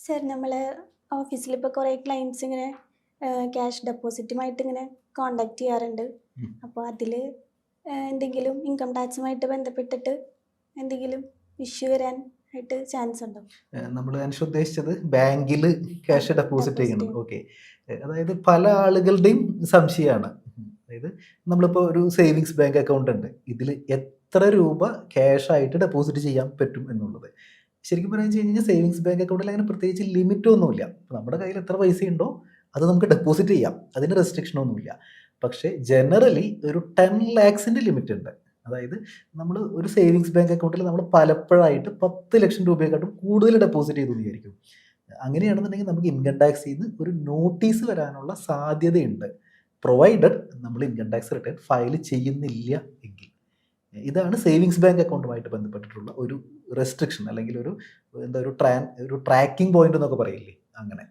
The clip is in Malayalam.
സർ നമ്മളെ ഓഫീസിലിപ്പോൾ കുറേ ക്ലയൻറ്റ്സ് ഇങ്ങനെ ക്യാഷ് ഡെപ്പോസിറ്റുമായിട്ട് ഇങ്ങനെ കോണ്ടാക്ട് ചെയ്യാറുണ്ട്. അപ്പോൾ അതിൽ എന്തെങ്കിലും ഇൻകം ടാക്സുമായിട്ട് ബന്ധപ്പെട്ടിട്ട് എന്തെങ്കിലും ഇഷ്യൂ വരാൻ ആയിട്ട് ചാൻസ് ഉണ്ടോ? നമ്മൾ ഉദ്ദേശിച്ചത് ബാങ്കിൽ ക്യാഷ് ഡെപ്പോസിറ്റ് ചെയ്യണം. ചെയ്യും. ഓക്കെ. അതായത് പല ആളുകളുടെയും സംശയമാണ്. അതായത് നമ്മളിപ്പോൾ ഒരു സേവിങ്സ് ബാങ്ക് അക്കൗണ്ട് ഉണ്ട്, ഇതിൽ എത്ര രൂപ ക്യാഷ് ആയിട്ട് ഡെപ്പോസിറ്റ് ചെയ്യാൻ പറ്റും എന്നുള്ളത്. ശരിക്കും പറഞ്ഞു കഴിഞ്ഞാൽ സേവിങ്സ് ബാങ്ക് അക്കൗണ്ടിൽ അങ്ങനെ പ്രത്യേകിച്ച് ലിമിറ്റ് ഒന്നുമില്ല. നമ്മുടെ കയ്യിൽ എത്ര പൈസ ഉണ്ടോ അത് നമുക്ക് ഡെപ്പോസിറ്റ് ചെയ്യാം, അതിന് റെസ്ട്രിക്ഷൻ ഒന്നുമില്ല. പക്ഷേ ജനറലി ഒരു 10 lakhs ലിമിറ്റ് ഉണ്ട്. അതായത് നമ്മൾ ഒരു സേവിങ്സ് ബാങ്ക് അക്കൗണ്ടിൽ നമ്മൾ പലപ്പോഴായിട്ട് 10 ലക്ഷം രൂപയെക്കാട്ടും കൂടുതൽ ഡെപ്പോസിറ്റ് ചെയ്തു വിചാരിക്കും. അങ്ങനെയാണെന്നുണ്ടെങ്കിൽ നമുക്ക് ഇൻകം ടാക്സിൽ നിന്ന് ഒരു നോട്ടീസ് വരാനുള്ള സാധ്യതയുണ്ട്, പ്രൊവൈഡഡ് നമ്മൾ ഇൻകം ടാക്സ് റിട്ടേൺ ഫയൽ ചെയ്യുന്നില്ല എങ്കിൽ. ഇതാണ് സേവിങ്സ് ബാങ്ക് അക്കൗണ്ടുമായിട്ട് ബന്ധപ്പെട്ടിട്ടുള്ള ഒരു റെസ്ട്രിക്ഷൻ, അല്ലെങ്കിൽ ഒരു ട്രാക്കിംഗ് പോയിന്റ് എന്നൊക്കെ പറയില്ലേ, അങ്ങനെ.